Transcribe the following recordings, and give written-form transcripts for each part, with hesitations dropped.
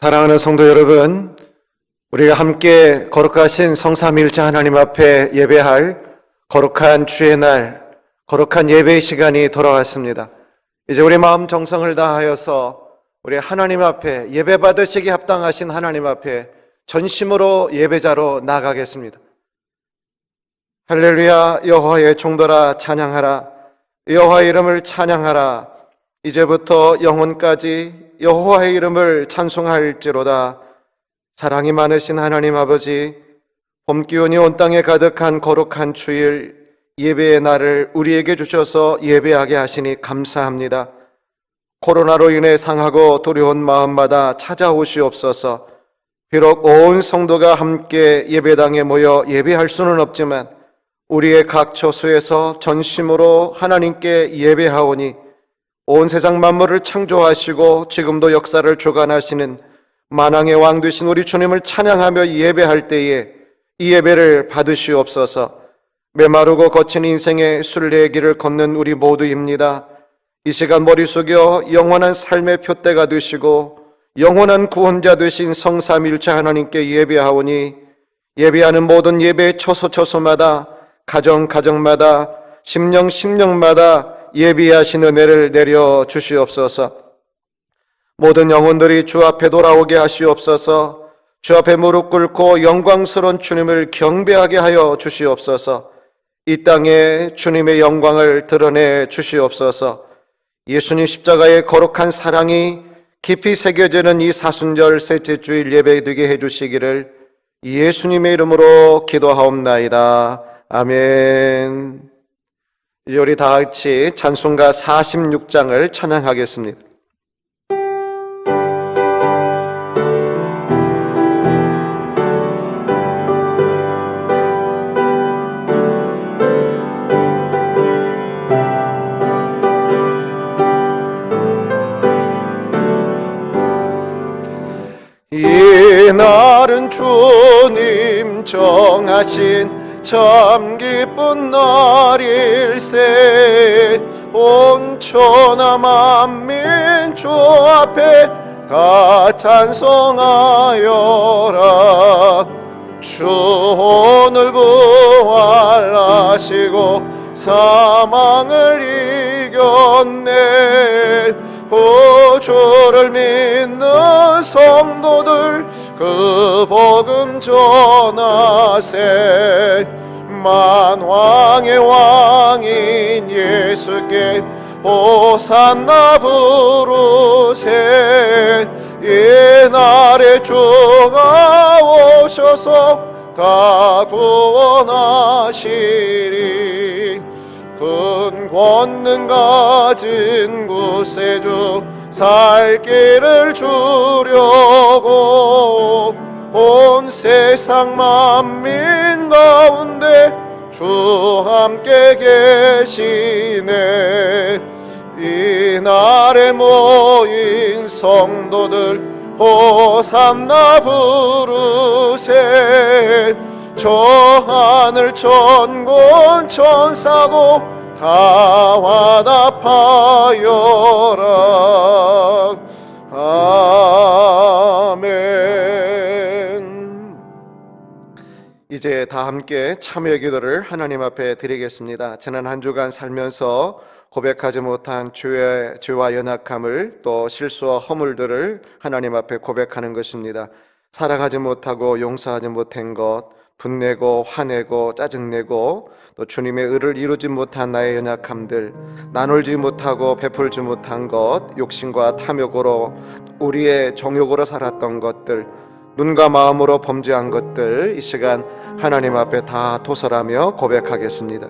사랑하는 성도 여러분, 우리가 함께 거룩하신 성삼일체 하나님 앞에 예배할 거룩한 주의 날, 거룩한 예배의 시간이 돌아왔습니다. 이제 우리 마음 정성을 다하여서 우리 하나님 앞에 예배 받으시기 합당하신 하나님 앞에 전심으로 예배자로 나가겠습니다. 할렐루야, 여호와의 종들아 찬양하라. 여호와의 이름을 찬양하라. 이제부터 영원까지 여호와의 이름을 찬송할지로다. 사랑이 많으신 하나님 아버지, 봄 기운이 온 땅에 가득한 거룩한 주일 예배의 날을 우리에게 주셔서 예배하게 하시니 감사합니다. 코로나로 인해 상하고 두려운 마음마다 찾아오시옵소서. 비록 온 성도가 함께 예배당에 모여 예배할 수는 없지만 우리의 각 처소에서 전심으로 하나님께 예배하오니 온 세상 만물을 창조하시고 지금도 역사를 주관하시는 만왕의 왕 되신 우리 주님을 찬양하며 예배할 때에 이 예배를 받으시옵소서. 메마르고 거친 인생의 순례의 걷는 우리 모두입니다. 이 시간 머리 숙여 영원한 삶의 표대가 되시고 영원한 구원자 되신 성삼일체 하나님께 예배하오니 예배하는 모든 예배의 처소처소마다 가정마다 심령마다 예비하신 은혜를 내려 주시옵소서. 모든 영혼들이 주 앞에 돌아오게 하시옵소서. 주 앞에 무릎 꿇고 영광스러운 주님을 경배하게 하여 주시옵소서. 이 땅에 주님의 영광을 드러내 주시옵소서. 예수님 십자가의 거룩한 사랑이 깊이 새겨지는 이 사순절 셋째 주일 예배 되게 해주시기를 예수님의 이름으로 기도하옵나이다. 아멘. 이제 우리 다 같이 찬송가 46장을 찬양하겠습니다. 이 날은 주님 정하신 참 기쁜 날일세. 온 천하 만민 주 앞에 다 찬송하여라. 주 오늘 부활하시고 사망을 이겼네. 구주를 믿는 성도들 그 복음 전하세. 만왕의 왕인 예수께 호산나 부르세. 이날에 주가 오셔서 다 구원하시리. 큰 권능 가진 구세주 살 길을 주려고 온 세상 만민 가운데 주 함께 계시네. 이날에 모인 성도들 호산나 부르세. 저 하늘 천군 천사도 다 화답하여라. 아멘. 이제 다 함께 참여 기도를 하나님 앞에 드리겠습니다. 지난 한 주간 살면서 고백하지 못한 죄와 연약함을 또 실수와 허물들을 하나님 앞에 고백하는 것입니다. 사랑하지 못하고 용서하지 못한 것, 분내고 화내고 짜증내고 또 주님의 의를 이루지 못한 나의 연약함들, 나눌지 못하고 베풀지 못한 것, 욕심과 탐욕으로 우리의 정욕으로 살았던 것들, 눈과 마음으로 범죄한 것들, 이 시간 하나님 앞에 다 도설하며 고백하겠습니다.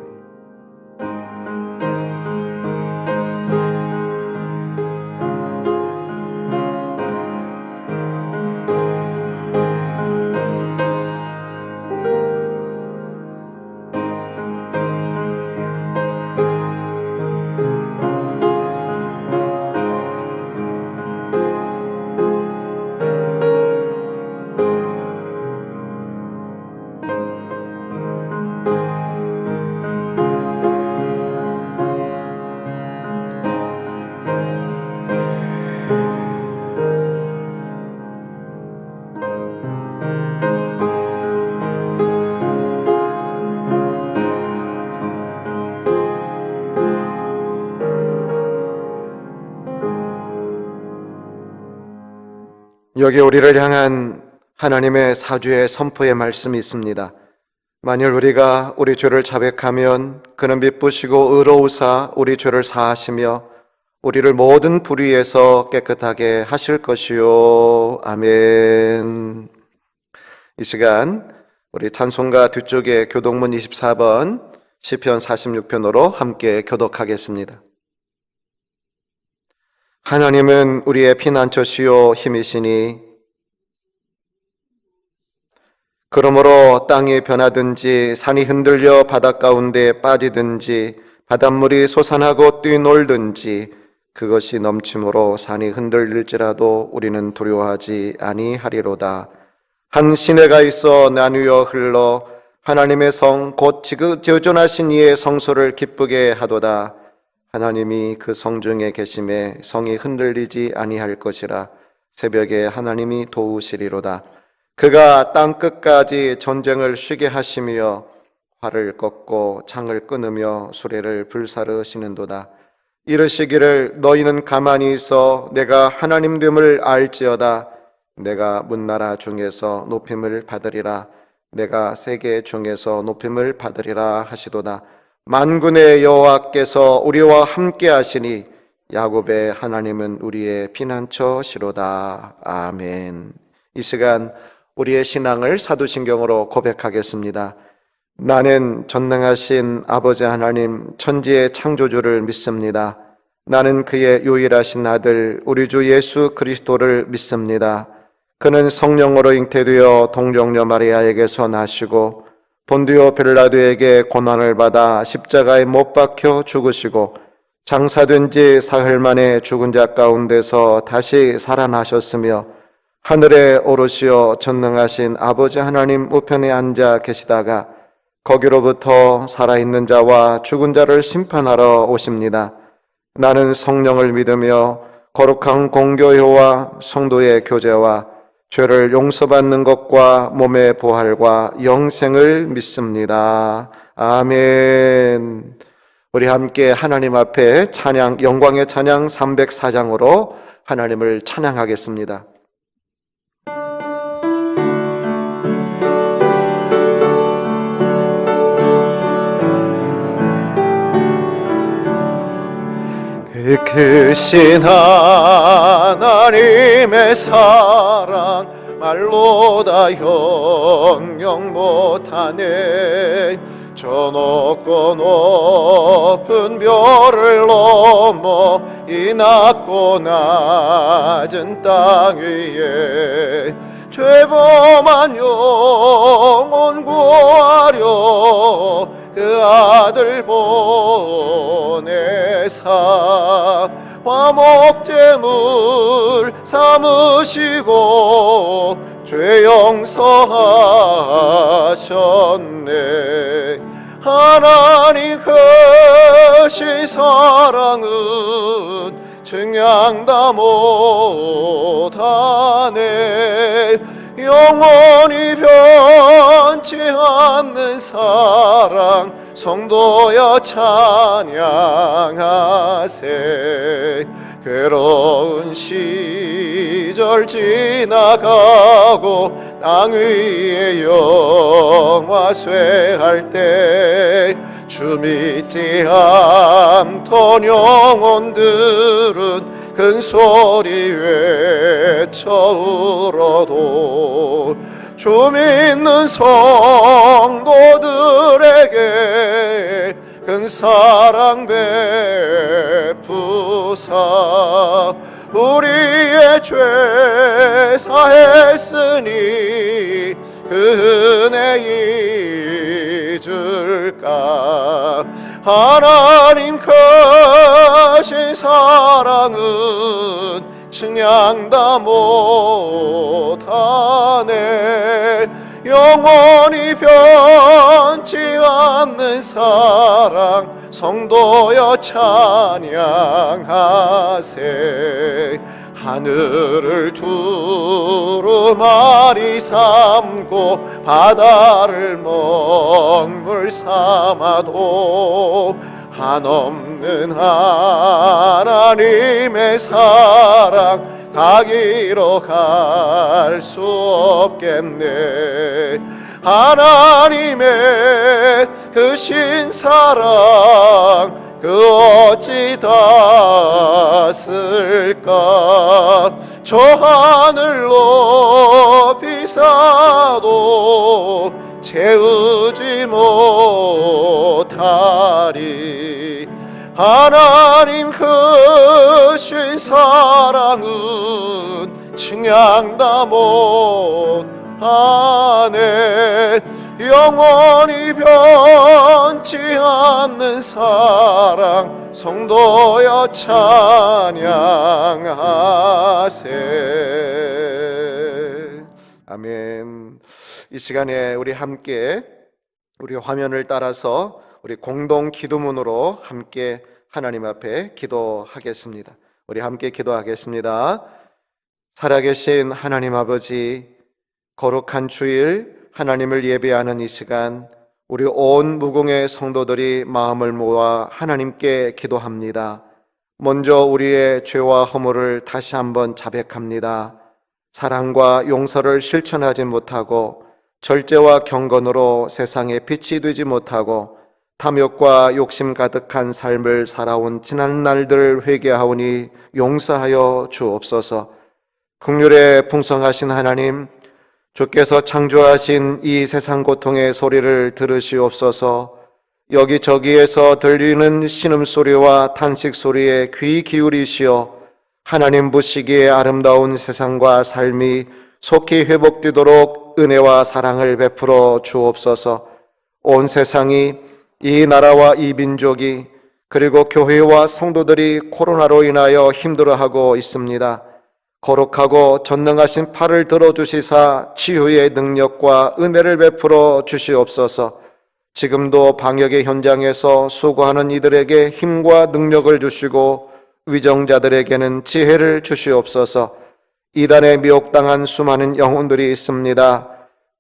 여기 우리를 향한 하나님의 사주의 선포의 말씀이 있습니다. 만일 우리가 우리 죄를 자백하면 그는 미쁘시고 의로우사 우리 죄를 사하시며 우리를 모든 불의에서 깨끗하게 하실 것이요. 아멘. 이 시간 우리 찬송가 뒤쪽에 교독문 24번 시편 46편으로 함께 교독하겠습니다. 하나님은 우리의 피난처시요 힘이시니 그러므로 땅이 변하든지 산이 흔들려 바닷 가운데 빠지든지 바닷물이 솟아나고 뛰놀든지 그것이 넘침으로 산이 흔들릴지라도 우리는 두려워하지 아니하리로다. 한 시내가 있어 나뉘어 흘러 하나님의 성 곧 지존하신 이의 성소를 기쁘게 하도다. 하나님이 그 성 중에 계심에 성이 흔들리지 아니할 것이라. 새벽에 하나님이 도우시리로다. 그가 땅 끝까지 전쟁을 쉬게 하시며 활을 꺾고 창을 끊으며 수레를 불사르시는도다. 이르시기를 너희는 가만히 있어 내가 하나님 됨을 알지어다. 내가 문나라 중에서 높임을 받으리라. 내가 세계 중에서 높임을 받으리라 하시도다. 만군의 여호와께서 우리와 함께 하시니 야곱의 하나님은 우리의 피난처시로다. 아멘. 이 시간 우리의 신앙을 사도신경으로 고백하겠습니다. 나는 전능하신 아버지 하나님 천지의 창조주를 믿습니다. 나는 그의 유일하신 아들 우리 주 예수 그리스도를 믿습니다. 그는 성령으로 잉태되어 동정녀 마리아에게서 나시고 본디오 빌라도에게 고난을 받아 십자가에 못 박혀 죽으시고 장사된 지 사흘 만에 죽은 자 가운데서 다시 살아나셨으며 하늘에 오르시어 전능하신 아버지 하나님 우편에 앉아 계시다가 거기로부터 살아있는 자와 죽은 자를 심판하러 오십니다. 나는 성령을 믿으며 거룩한 공교회와 성도의 교제와 죄를 용서받는 것과 몸의 부활과 영생을 믿습니다. 아멘. 우리 함께 하나님 앞에 찬양, 영광의 찬양 304장으로 하나님을 찬양하겠습니다. 크신 하나님의 사랑 말로 다 형용 못하네. 저 높고 높은 별을 넘어 이 낮고 낮은 땅 위에 죄범한 영혼 구하려 그 아들 보내사 화목제물 삼으시고 죄 용서하셨네. 하나님 크신 사랑은 증량다 못하네. 영원히 변치 않는 사랑 성도여 찬양하세. 괴로운 시절 지나가고 땅 위에 영화 쇠할 때 주 믿지 않던 영혼들은 큰 소리 외쳐 울어도 주 믿는 성도들에게 큰 사랑 베푸사 우리의 죄 사했으니 그 은혜 잊을까. 하나님 크신 사랑은 측량다 못하네. 영원히 변치 않는 사랑 성도여 찬양하세. 하늘을 두루마리 삼고 바다를 먹물 삼아도 한없는 하나님의 사랑 가기로 갈 수 없겠네. 하나님의 그 신사랑 그 어찌 닿았을까. 저 하늘 높이 사도 채우지 못하리. 하나님 크신 사랑은 측량다 못하네. 영원히 변치 않는 사랑 성도여 찬양하세. 아멘. 이 시간에 우리 함께 우리 화면을 따라서 우리 공동 기도문으로 함께 하나님 앞에 기도하겠습니다. 우리 함께 기도하겠습니다. 살아계신 하나님 아버지, 거룩한 주일 하나님을 예배하는 이 시간, 우리 온 무궁의 성도들이 마음을 모아 하나님께 기도합니다. 먼저 우리의 죄와 허물을 다시 한번 자백합니다. 사랑과 용서를 실천하지 못하고 절제와 경건으로 세상에 빛이 되지 못하고 탐욕과 욕심 가득한 삶을 살아온 지난 날들을 회개하오니 용서하여 주옵소서. 긍휼에 풍성하신 하나님, 주께서 창조하신 이 세상 고통의 소리를 들으시옵소서. 여기저기에서 들리는 신음소리와 탄식소리에 귀 기울이시어 하나님 보시기에 아름다운 세상과 삶이 속히 회복되도록 은혜와 사랑을 베풀어 주옵소서. 온 세상이, 이 나라와 이 민족이, 그리고 교회와 성도들이 코로나로 인하여 힘들어하고 있습니다. 거룩하고 전능하신 팔을 들어주시사 치유의 능력과 은혜를 베풀어 주시옵소서. 지금도 방역의 현장에서 수고하는 이들에게 힘과 능력을 주시고 위정자들에게는 지혜를 주시옵소서. 이단에 미혹당한 수많은 영혼들이 있습니다.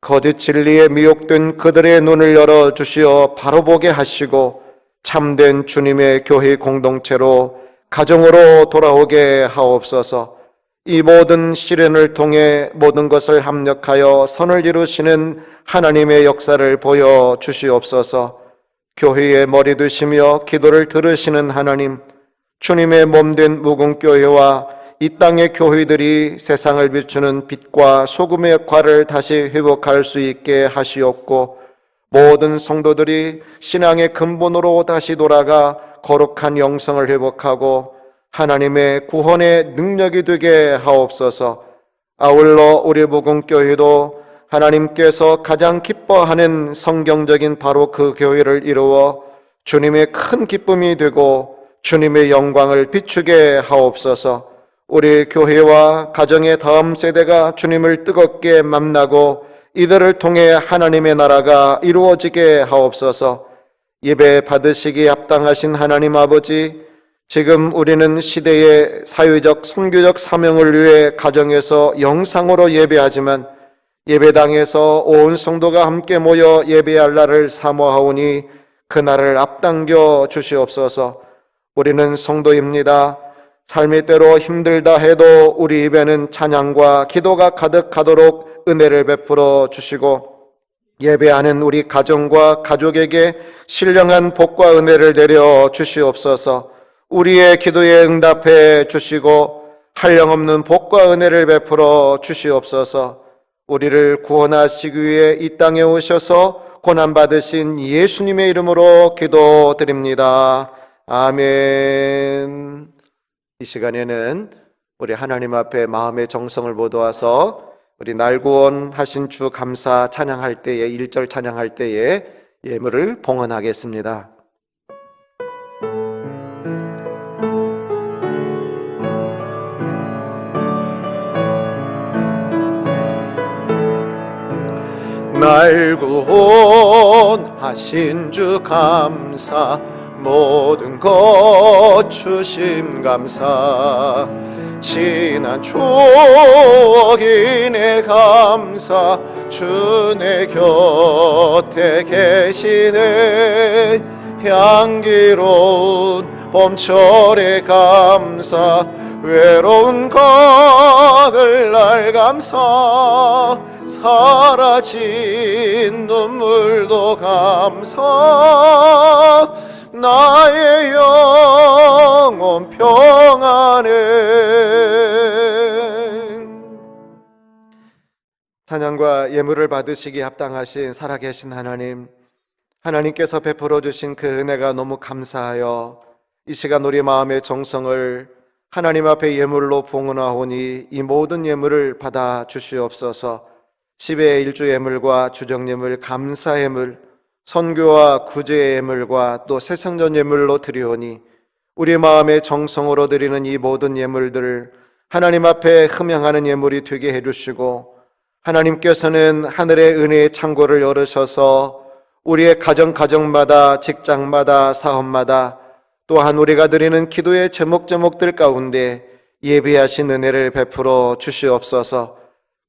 거짓 진리에 미혹된 그들의 눈을 열어 주시어 바로 보게 하시고 참된 주님의 교회 공동체로 가정으로 돌아오게 하옵소서. 이 모든 시련을 통해 모든 것을 합력하여 선을 이루시는 하나님의 역사를 보여 주시옵소서. 교회의 머리 되시며 기도를 들으시는 하나님, 주님의 몸된 무궁교회와 이 땅의 교회들이 세상을 비추는 빛과 소금의 역할을 다시 회복할 수 있게 하시옵고, 모든 성도들이 신앙의 근본으로 다시 돌아가 거룩한 영성을 회복하고 하나님의 구원의 능력이 되게 하옵소서. 아울러 우리 무궁교회도 하나님께서 가장 기뻐하는 성경적인 바로 그 교회를 이루어 주님의 큰 기쁨이 되고 주님의 영광을 비추게 하옵소서. 우리 교회와 가정의 다음 세대가 주님을 뜨겁게 만나고 이들을 통해 하나님의 나라가 이루어지게 하옵소서. 예배 받으시기에 합당하신 하나님 아버지, 지금 우리는 시대의 사회적 선교적 사명을 위해 가정에서 영상으로 예배하지만 예배당에서 온 성도가 함께 모여 예배할 날을 사모하오니 그 날을 앞당겨 주시옵소서. 우리는 성도입니다. 삶의 때로 힘들다 해도 우리 입에는 찬양과 기도가 가득하도록 은혜를 베풀어 주시고 예배하는 우리 가정과 가족에게 신령한 복과 은혜를 내려 주시옵소서. 우리의 기도에 응답해 주시고 한량없는 복과 은혜를 베풀어 주시옵소서. 우리를 구원하시기 위해 이 땅에 오셔서 고난받으신 예수님의 이름으로 기도드립니다. 아멘. 이 시간에는 우리 하나님 앞에 마음의 정성을 모아서 우리 날 구원하신 주 감사 찬양할 때에 1절 찬양할 때에 예물을 봉헌하겠습니다. 날 구원하신 주 감사, 모든 것 주심 감사, 지난 추억이네 감사, 주 내 곁에 계시네. 향기로운 봄철의 감사, 외로운 거글 날 감사 사라진 눈물도 감사 나의 영혼 평안해. 찬양과 예물을 받으시기 합당하신 살아계신 하나님, 하나님께서 베풀어 주신 그 은혜가 너무 감사하여 이 시간 우리 마음의 정성을 하나님 앞에 예물로 봉헌하오니 이 모든 예물을 받아 주시옵소서. 10의 일주 예물과 주정 예물, 감사 예물, 선교와 구제 예물과 또 새성전 예물로 드리오니 우리 마음의 정성으로 드리는 이 모든 예물들을 하나님 앞에 흠양하는 예물이 되게 해주시고, 하나님께서는 하늘의 은혜의 창고를 열으셔서 우리의 가정마다, 직장마다, 사업마다, 또한 우리가 드리는 기도의 제목들 가운데 예비하신 은혜를 베풀어 주시옵소서.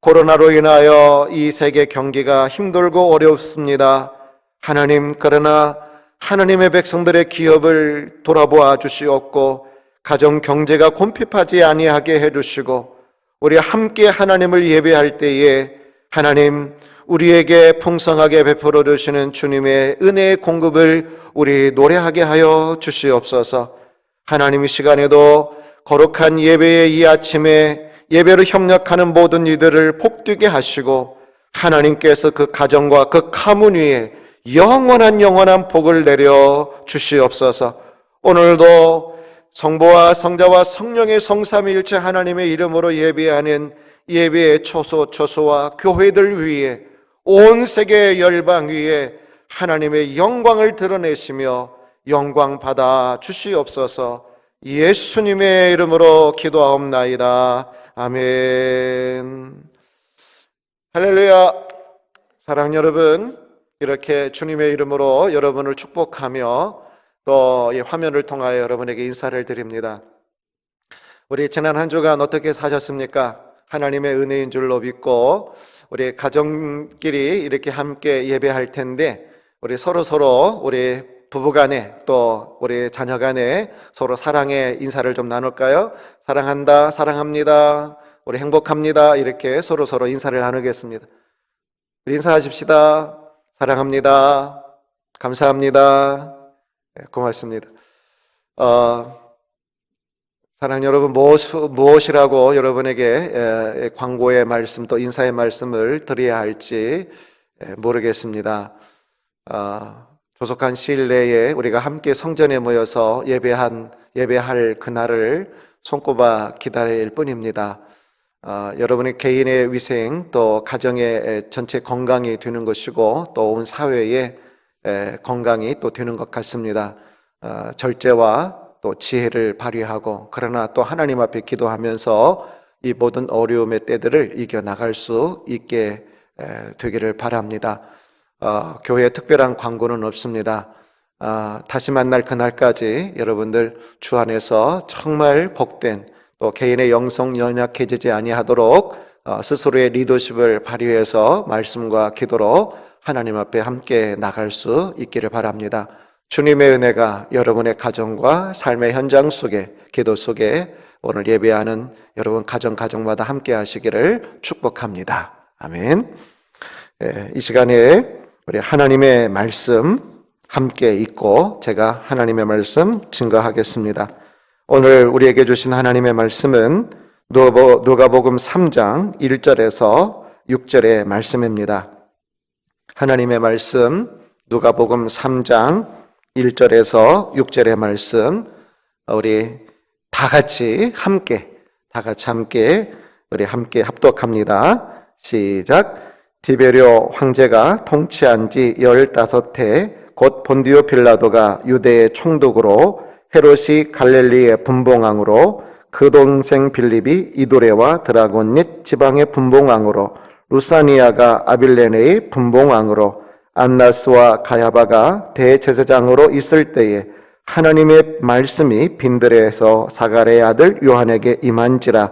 코로나로 인하여 이 세계 경기가 힘들고 어렵습니다. 하나님, 그러나 하나님의 백성들의 기업을 돌아보아 주시옵고 가정 경제가 곰핍하지 아니하게 해주시고, 우리 함께 하나님을 예배할 때에 하나님 우리에게 풍성하게 베풀어 주시는 주님의 은혜의 공급을 우리 노래하게 하여 주시옵소서. 하나님, 이 시간에도 거룩한 예배의 이 아침에 예배로 협력하는 모든 이들을 복되게 하시고, 하나님께서 그 가정과 그 가문 위에 영원한 복을 내려 주시옵소서. 오늘도 성부와 성자와 성령의 성삼위일체 하나님의 이름으로 예배하는 예배의 초소와 교회들 위에, 온 세계 열방 위에 하나님의 영광을 드러내시며 영광 받아 주시옵소서. 예수님의 이름으로 기도하옵나이다. 아멘. 할렐루야. 사랑하는 여러분, 이렇게 주님의 이름으로 여러분을 축복하며 또 이 화면을 통하여 여러분에게 인사를 드립니다. 우리 지난 한 주간 어떻게 사셨습니까? 하나님의 은혜인 줄로 믿고 우리 가정끼리 이렇게 함께 예배할 텐데, 우리 서로 우리 부부간에 또 우리 자녀간에 서로 사랑의 인사를 좀 나눌까요? 사랑한다, 사랑합니다, 우리 행복합니다, 이렇게 서로 인사를 나누겠습니다. 우리 인사하십시다. 사랑합니다, 감사합니다, 고맙습니다. 사랑하는 여러분, 무엇이라고 여러분에게 광고의 말씀 또 인사의 말씀을 드려야 할지 모르겠습니다. 조속한 시일 내에 우리가 함께 성전에 모여서 예배할 그날을 손꼽아 기다릴 뿐입니다. 여러분의 개인의 위생 또 가정의 전체 건강이 되는 것이고 또 온 사회의 건강이 또 되는 것 같습니다. 절제와 또 지혜를 발휘하고, 그러나 또 하나님 앞에 기도하면서 이 모든 어려움의 때들을 이겨나갈 수 있게 되기를 바랍니다. 교회에 특별한 광고는 없습니다. 다시 만날 그날까지 여러분들 주 안에서 정말 복된, 또 개인의 영성 연약해지지 아니하도록 스스로의 리더십을 발휘해서 말씀과 기도로 하나님 앞에 함께 나갈 수 있기를 바랍니다. 주님의 은혜가 여러분의 가정과 삶의 현장 속에, 기도 속에 오늘 예배하는 여러분 가정마다 함께 하시기를 축복합니다. 아멘. 이 시간에 우리 하나님의 말씀 함께 읽고 제가 하나님의 말씀 증거하겠습니다. 오늘 우리에게 주신 하나님의 말씀은 누가복음 3장 1절에서 6절의 말씀입니다. 하나님의 말씀 누가복음 3장 1절에서 6절의 말씀, 우리 다 같이 함께 우리 함께 합독합니다. 시작. 디베rio 황제가 통치한 지 15해 곧 본디오 빌라도가 유대의 총독으로, 헤롯이 갈릴리의 분봉왕으로, 그 동생 빌립이 이두레와 드라곤 및 지방의 분봉왕으로, 루사니아가 아빌레네의 분봉왕으로, 안나스와 가야바가 대제사장으로 있을 때에 하나님의 말씀이 빈들에서 사가랴의 아들 요한에게 임한지라.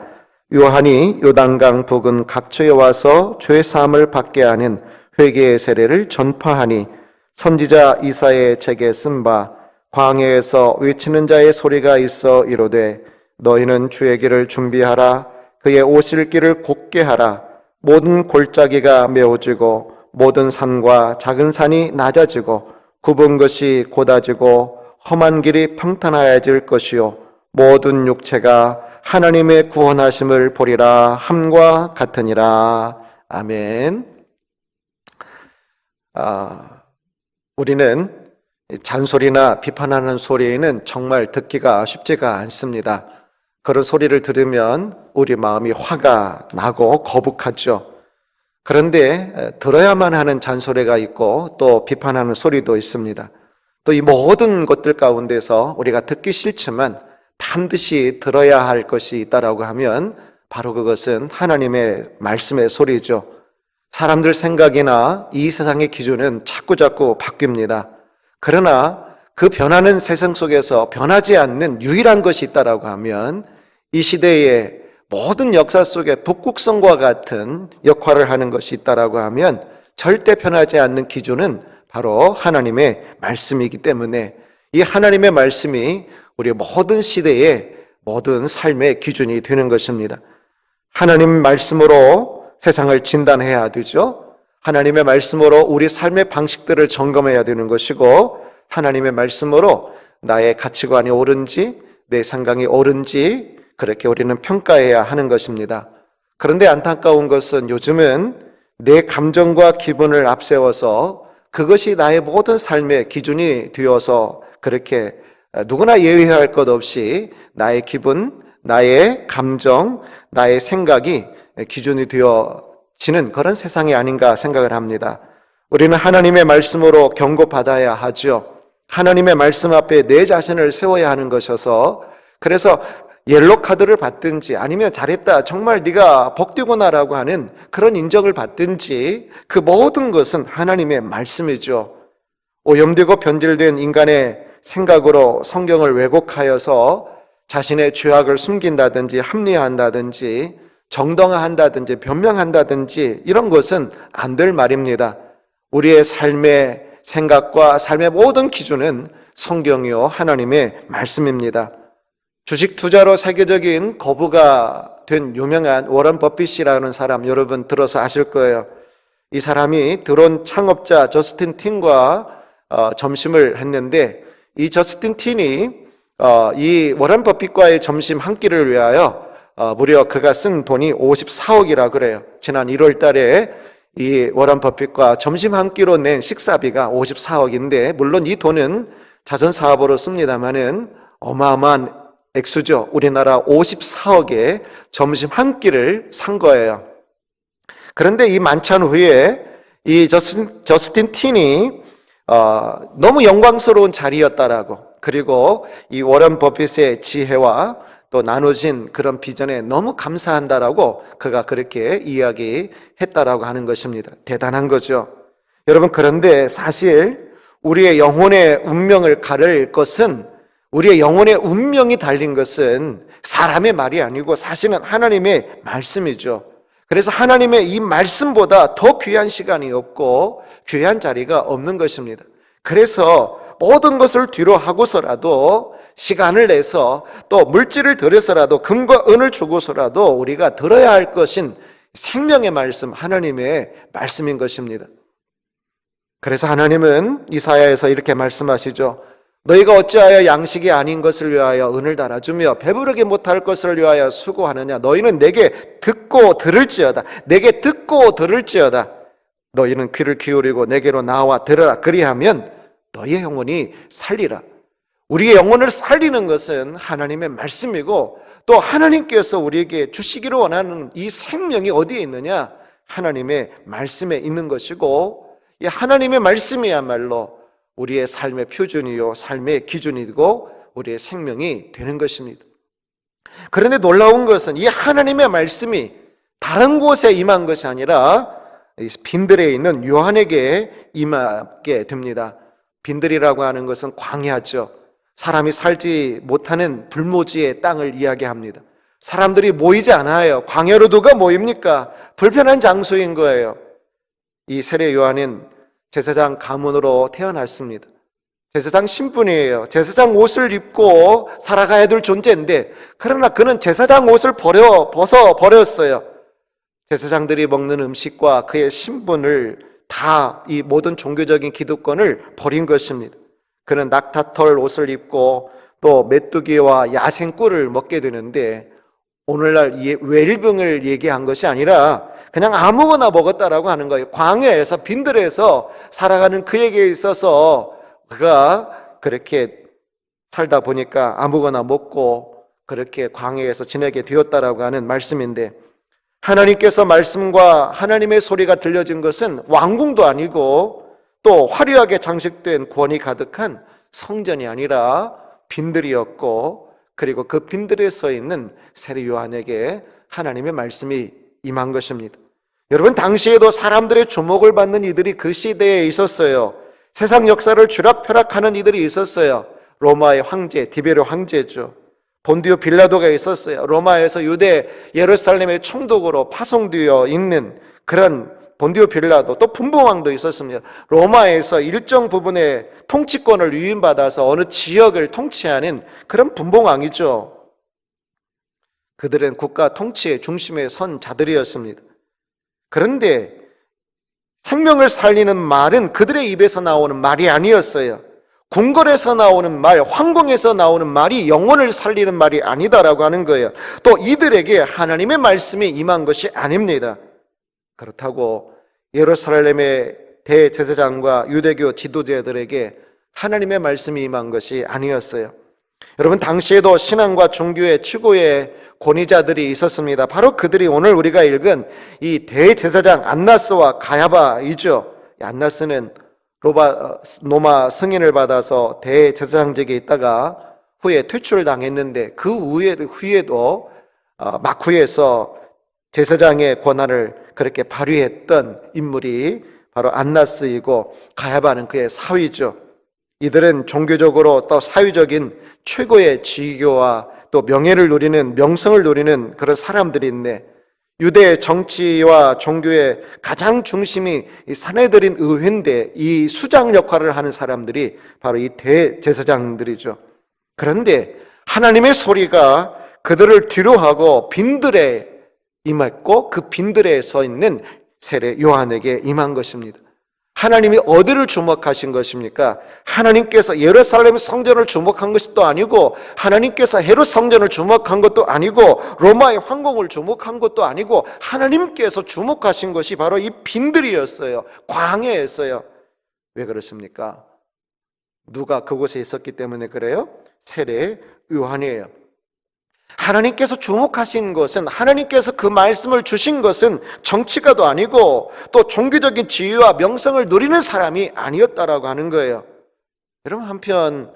요한이 요단강 부근 각처에 와서 죄 사함을 받게 하는 회개의 세례를 전파하니, 선지자 이사야의 책에 쓴 바 광야에서 외치는 자의 소리가 있어 이르되 너희는 주의 길을 준비하라. 그의 오실 길을 곧게 하라. 모든 골짜기가 메워지고 모든 산과 작은 산이 낮아지고 굽은 것이 곧아지고 험한 길이 평탄하여질 것이요 모든 육체가 하나님의 구원하심을 보리라 함과 같으니라. 아멘. 우리는 잔소리나 비판하는 소리는 정말 듣기가 쉽지가 않습니다. 그런 소리를 들으면 우리 마음이 화가 나고 거북하죠. 그런데 들어야만 하는 잔소리가 있고 또 비판하는 소리도 있습니다. 또 이 모든 것들 가운데서 우리가 듣기 싫지만 반드시 들어야 할 것이 있다라고 하면 바로 그것은 하나님의 말씀의 소리죠. 사람들 생각이나 이 세상의 기준은 자꾸자꾸 바뀝니다. 그러나 그 변하는 세상 속에서 변하지 않는 유일한 것이 있다라고 하면 이 시대의 모든 역사 속에 북극성과 같은 역할을 하는 것이 있다라고 하면 절대 변하지 않는 기준은 바로 하나님의 말씀이기 때문에 이 하나님의 말씀이 우리 모든 시대의 모든 삶의 기준이 되는 것입니다. 하나님 말씀으로 세상을 진단해야 되죠. 하나님의 말씀으로 우리 삶의 방식들을 점검해야 되는 것이고 하나님의 말씀으로 나의 가치관이 옳은지 내 생각이 옳은지 그렇게 우리는 평가해야 하는 것입니다. 그런데 안타까운 것은 요즘은 내 감정과 기분을 앞세워서 그것이 나의 모든 삶의 기준이 되어서 그렇게 누구나 예외할 것 없이 나의 기분, 나의 감정, 나의 생각이 기준이 되어지는 그런 세상이 아닌가 생각을 합니다. 우리는 하나님의 말씀으로 경고받아야 하죠. 하나님의 말씀 앞에 내 자신을 세워야 하는 것이어서 그래서 옐로 카드를 받든지 아니면 잘했다 정말 네가 복되구나라고 하는 그런 인정을 받든지 그 모든 것은 하나님의 말씀이죠. 오염되고 변질된 인간의 생각으로 성경을 왜곡하여서 자신의 죄악을 숨긴다든지 합리화한다든지 정당화한다든지 변명한다든지 이런 것은 안 될 말입니다. 우리의 삶의 생각과 삶의 모든 기준은 성경이요 하나님의 말씀입니다. 주식 투자로 세계적인 거부가 된 유명한 워런 버핏이라는 사람 여러분 들어서 아실 거예요. 이 사람이 드론 창업자 저스틴 틴과 점심을 했는데 이 저스틴 틴이 이 워런 버핏과의 점심 한 끼를 위하여 무려 그가 쓴 돈이 54억이라 그래요. 지난 1월 달에 이 워런 버핏과 점심 한 끼로 낸 식사비가 54억인데 물론 이 돈은 자선 사업으로 씁니다마는 어마어마한 액수죠. 우리나라 54억의 점심 한 끼를 산 거예요. 그런데 이 만찬 후에 이 저스틴 틴이 너무 영광스러운 자리였다라고 그리고 이 워런 버핏의 지혜와 또 나눠진 그런 비전에 너무 감사한다라고 그가 그렇게 이야기했다라고 하는 것입니다. 대단한 거죠. 여러분 그런데 사실 우리의 영혼의 운명을 가를 것은 우리의 영혼의 운명이 달린 것은 사람의 말이 아니고 사실은 하나님의 말씀이죠. 그래서 하나님의 이 말씀보다 더 귀한 시간이 없고 귀한 자리가 없는 것입니다. 그래서 모든 것을 뒤로 하고서라도 시간을 내서 또 물질을 들여서라도 금과 은을 주고서라도 우리가 들어야 할 것인 생명의 말씀, 하나님의 말씀인 것입니다. 그래서 하나님은 이사야에서 이렇게 말씀하시죠. 너희가 어찌하여 양식이 아닌 것을 위하여 은을 달아주며 배부르게 못할 것을 위하여 수고하느냐. 너희는 내게 듣고 들을지어다. 내게 듣고 들을지어다. 너희는 귀를 기울이고 내게로 나와 들으라. 그리하면 너희의 영혼이 살리라. 우리의 영혼을 살리는 것은 하나님의 말씀이고 또 하나님께서 우리에게 주시기를 원하는 이 생명이 어디에 있느냐? 하나님의 말씀에 있는 것이고 이 하나님의 말씀이야말로 우리의 삶의 표준이요 삶의 기준이고 우리의 생명이 되는 것입니다. 그런데 놀라운 것은 이 하나님의 말씀이 다른 곳에 임한 것이 아니라 빈들에 있는 요한에게 임하게 됩니다. 빈들이라고 하는 것은 광야죠. 사람이 살지 못하는 불모지의 땅을 이야기합니다. 사람들이 모이지 않아요. 광야로 누가 모입니까? 불편한 장소인 거예요. 이 세례 요한은 제사장 가문으로 태어났습니다. 제사장 신분이에요. 제사장 옷을 입고 살아가야 될 존재인데, 그러나 그는 제사장 옷을 벗어버렸어요. 제사장들이 먹는 음식과 그의 신분을 다 이 모든 종교적인 기득권을 버린 것입니다. 그는 낙타털 옷을 입고 또 메뚜기와 야생꿀을 먹게 되는데, 오늘날 이 웰빙을 얘기한 것이 아니라 그냥 아무거나 먹었다라고 하는 거예요. 광야에서 빈들에서 살아가는 그에게 있어서 그가 그렇게 살다 보니까 아무거나 먹고 그렇게 광야에서 지내게 되었다라고 하는 말씀인데, 하나님께서 말씀과 하나님의 소리가 들려진 것은 왕궁도 아니고 또 화려하게 장식된 권이 가득한 성전이 아니라 빈들이었고, 그리고 그 빈들에 서 있는 세례 요한에게 하나님의 말씀이 임한 것입니다. 여러분, 당시에도 사람들의 주목을 받는 이들이 그 시대에 있었어요. 세상 역사를 쥐락펴락하는 이들이 있었어요. 로마의 황제, 디베르 황제죠. 본디오 빌라도가 있었어요. 로마에서 유대 예루살렘의 총독으로 파송되어 있는 그런 본디오 빌라도, 또 분봉왕도 있었습니다. 로마에서 일정 부분의 통치권을 위임받아서 어느 지역을 통치하는 그런 분봉왕이죠. 그들은 국가 통치의 중심에 선 자들이었습니다. 그런데 생명을 살리는 말은 그들의 입에서 나오는 말이 아니었어요. 궁궐에서 나오는 말, 황궁에서 나오는 말이 영혼을 살리는 말이 아니다라고 하는 거예요. 또 이들에게 하나님의 말씀이 임한 것이 아닙니다. 그렇다고 예루살렘의 대제사장과 유대교 지도자들에게 하나님의 말씀이 임한 것이 아니었어요. 여러분, 당시에도 신앙과 종교의 최고의 권위자들이 있었습니다. 바로 그들이 오늘 우리가 읽은 이 대제사장 안나스와 가야바이죠. 안나스는 로마 승인을 받아서 대제사장직에 있다가 후에 퇴출당했는데, 그 후에도 막후에서 제사장의 권한을 그렇게 발휘했던 인물이 바로 안나스이고, 가야바는 그의 사위죠. 이들은 종교적으로 또 사회적인 최고의 지위와 또 명예를 누리는, 명성을 누리는 그런 사람들인데, 유대 정치와 종교의 가장 중심이 이 사내들인 의회인데, 이 수장 역할을 하는 사람들이 바로 이 대제사장들이죠. 그런데 하나님의 소리가 그들을 뒤로하고 빈들에 임했고, 그 빈들에 서 있는 세례 요한에게 임한 것입니다. 하나님이 어디를 주목하신 것입니까? 하나님께서 예루살렘 성전을 주목한 것이 또 아니고, 하나님께서 헤롯 성전을 주목한 것도 아니고, 로마의 황궁을 주목한 것도 아니고, 하나님께서 주목하신 것이 바로 이 빈들이었어요. 광야였어요. 왜 그렇습니까? 누가 그곳에 있었기 때문에 그래요? 세례 요한이에요. 하나님께서 주목하신 것은, 하나님께서 그 말씀을 주신 것은 정치가도 아니고 또 종교적인 지위와 명성을 누리는 사람이 아니었다라고 하는 거예요. 여러분, 한편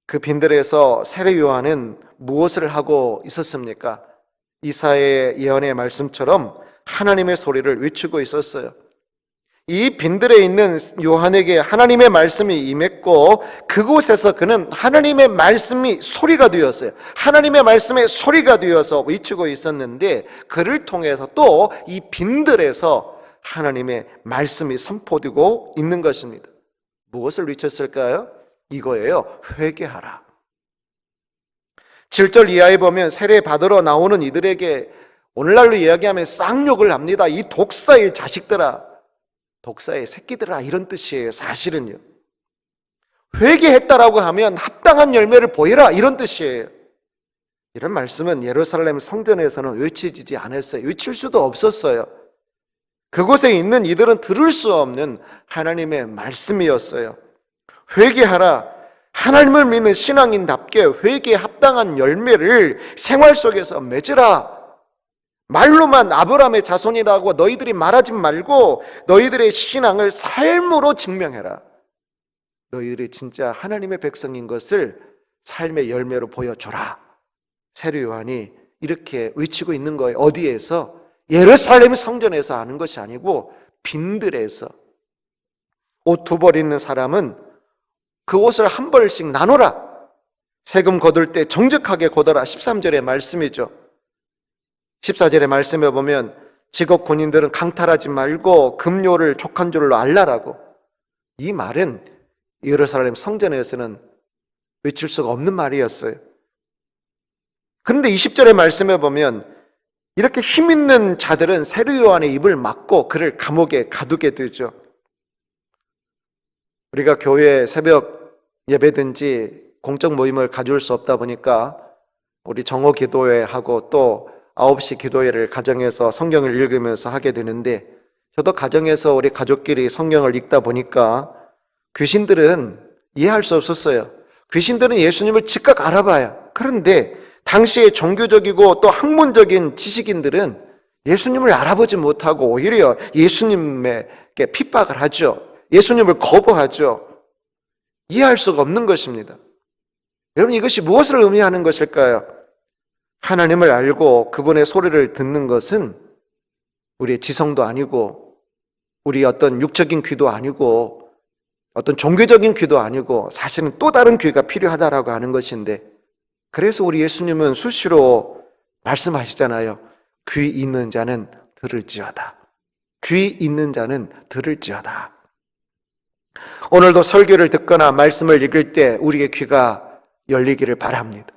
그 빈들에서 세례 요한은 무엇을 하고 있었습니까? 이사야의 예언의 말씀처럼 하나님의 소리를 외치고 있었어요. 이 빈들에 있는 요한에게 하나님의 말씀이 임했고, 그곳에서 그는 하나님의 말씀이 소리가 되었어요. 하나님의 말씀의 소리가 되어서 외치고 있었는데, 그를 통해서 또 이 빈들에서 하나님의 말씀이 선포되고 있는 것입니다. 무엇을 외쳤을까요? 이거예요. 회개하라. 7절 이하에 보면 세례 받으러 나오는 이들에게 오늘날로 이야기하면 쌍욕을 합니다. 이 독사의 자식들아, 독사의 새끼들아, 이런 뜻이에요. 사실은요, 회개했다라고 하면 합당한 열매를 보이라, 이런 뜻이에요. 이런 말씀은 예루살렘 성전에서는 외치지 않았어요. 외칠 수도 없었어요. 그곳에 있는 이들은 들을 수 없는 하나님의 말씀이었어요. 회개하라. 하나님을 믿는 신앙인답게 회개에 합당한 열매를 생활 속에서 맺으라. 말로만 아브라함의 자손이라고 너희들이 말하지 말고 너희들의 신앙을 삶으로 증명해라. 너희들이 진짜 하나님의 백성인 것을 삶의 열매로 보여줘라. 세례 요한이 이렇게 외치고 있는 거예요. 어디에서? 예루살렘 성전에서 하는 것이 아니고 빈들에서. 옷 2벌 있는 사람은 그 옷을 한 벌씩 나눠라. 세금 거둘 때 정직하게 거둬라. 13절의 말씀이죠. 14절의 말씀에 보면 직업 군인들은 강탈하지 말고 급료를 족한 줄로 알라라고. 이 말은 예루살렘 성전에서는 외칠 수가 없는 말이었어요. 그런데 20절의 말씀에 보면 이렇게 힘 있는 자들은 세례 요한의 입을 막고 그를 감옥에 가두게 되죠. 우리가 교회 새벽 예배든지 공적 모임을 가져올 수 없다 보니까 우리 정오 기도회 하고 또 9시 기도회를 가정에서 성경을 읽으면서 하게 되는데, 저도 가정에서 우리 가족끼리 성경을 읽다 보니까 귀신들은 이해할 수 없었어요. 귀신들은 예수님을 즉각 알아봐요. 그런데 당시에 종교적이고 또 학문적인 지식인들은 예수님을 알아보지 못하고 오히려 예수님에게 핍박을 하죠. 예수님을 거부하죠. 이해할 수가 없는 것입니다. 여러분, 이것이 무엇을 의미하는 것일까요? 하나님을 알고 그분의 소리를 듣는 것은 우리의 지성도 아니고 우리 어떤 육적인 귀도 아니고 어떤 종교적인 귀도 아니고 사실은 또 다른 귀가 필요하다라고 하는 것인데, 그래서 우리 예수님은 수시로 말씀하시잖아요. 귀 있는 자는 들을지어다. 귀 있는 자는 들을지어다. 오늘도 설교를 듣거나 말씀을 읽을 때 우리의 귀가 열리기를 바랍니다.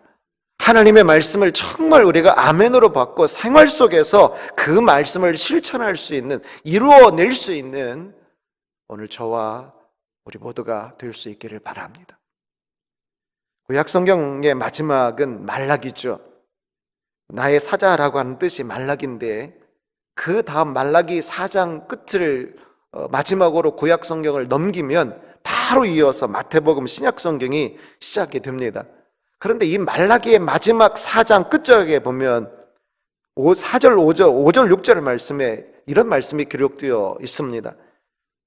하나님의 말씀을 정말 우리가 아멘으로 받고 생활 속에서 그 말씀을 실천할 수 있는, 이루어낼 수 있는 오늘 저와 우리 모두가 될 수 있기를 바랍니다. 구약 성경의 마지막은 말라기죠. 나의 사자라고 하는 뜻이 말라기인데, 그 다음 말라기 4장 끝을 마지막으로 구약 성경을 넘기면 바로 이어서 마태복음 신약 성경이 시작이 됩니다. 그런데 이 말라기의 마지막 4장 끝절에 보면 4절, 5절, 6절 말씀에 이런 말씀이 기록되어 있습니다.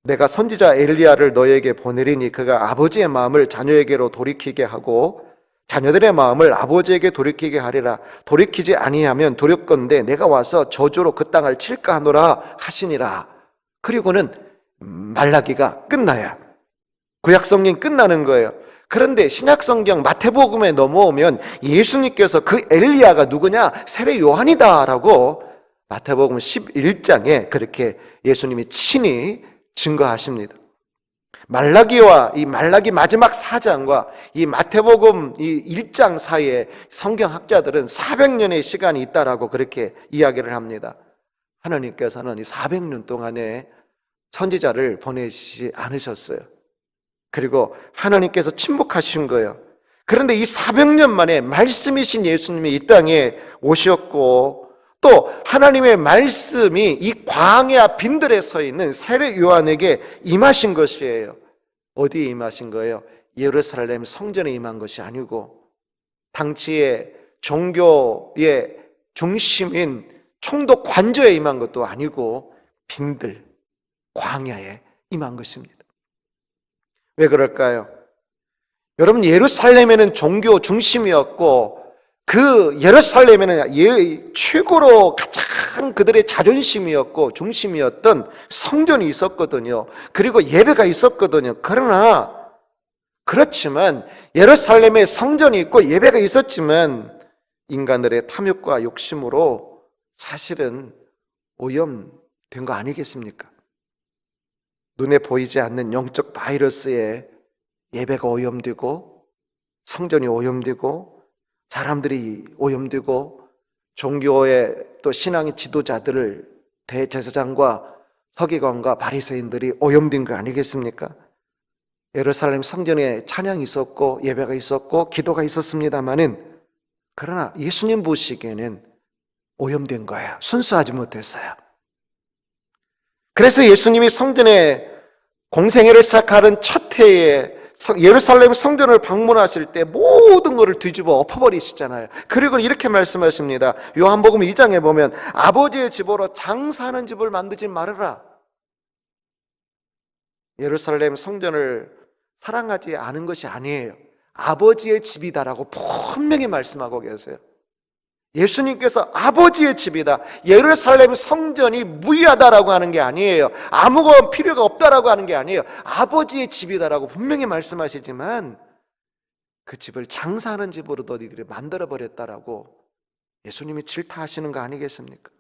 내가 선지자 엘리야를 너에게 보내리니 그가 아버지의 마음을 자녀에게로 돌이키게 하고 자녀들의 마음을 아버지에게 돌이키게 하리라. 돌이키지 아니하면 두렵건대 내가 와서 저주로 그 땅을 칠까 하노라 하시니라. 그리고는 말라기가 끝나야, 구약 성경이 끝나는 거예요. 그런데 신약 성경 마태복음에 넘어오면 예수님께서 그 엘리야가 누구냐? 세례 요한이다라고 마태복음 11장에 그렇게 예수님이 친히 증거하십니다. 말라기와 이 말라기 마지막 4장과 이 마태복음 이 1장 사이에 성경학자들은 400년의 시간이 있다라고 그렇게 이야기를 합니다. 하나님께서는 이 400년 동안에 선지자를 보내시지 않으셨어요. 그리고 하나님께서 침묵하신 거예요. 그런데 이 400년 만에 말씀이신 예수님이 이 땅에 오셨고, 또 하나님의 말씀이 이 광야 빈들에 서 있는 세례 요한에게 임하신 것이에요. 어디에 임하신 거예요? 예루살렘 성전에 임한 것이 아니고 당시의 종교의 중심인 총독 관저에 임한 것도 아니고 빈들, 광야에 임한 것입니다. 왜 그럴까요? 여러분, 예루살렘에는 종교 중심이었고 그 예루살렘에는 최고로 가장 그들의 자존심이었고 중심이었던 성전이 있었거든요. 그리고 예배가 있었거든요. 그렇지만 예루살렘에 성전이 있고 예배가 있었지만 인간들의 탐욕과 욕심으로 사실은 오염된 거 아니겠습니까? 눈에 보이지 않는 영적 바이러스에 예배가 오염되고 성전이 오염되고 사람들이 오염되고 종교의 또 신앙의 지도자들을 대제사장과 서기관과 바리새인들이 오염된 거 아니겠습니까? 예루살렘 성전에 찬양이 있었고 예배가 있었고 기도가 있었습니다마는, 그러나 예수님 보시기에는 오염된 거예요. 순수하지 못했어요. 그래서 예수님이 성전에 공생애를 시작하는 첫 해에 예루살렘 성전을 방문하실 때 모든 것을 뒤집어 엎어버리시잖아요. 그리고 이렇게 말씀하십니다. 요한복음 2장에 보면 아버지의 집으로 장사하는 집을 만들지 말아라. 예루살렘 성전을 사랑하지 않은 것이 아니에요. 아버지의 집이다라고 분명히 말씀하고 계세요. 예수님께서 아버지의 집이다, 예루살렘 성전이 무의하다라고 하는 게 아니에요. 아무건 필요가 없다라고 하는 게 아니에요. 아버지의 집이다라고 분명히 말씀하시지만 그 집을 장사하는 집으로 너희들이 만들어버렸다라고 예수님이 질타하시는 거 아니겠습니까?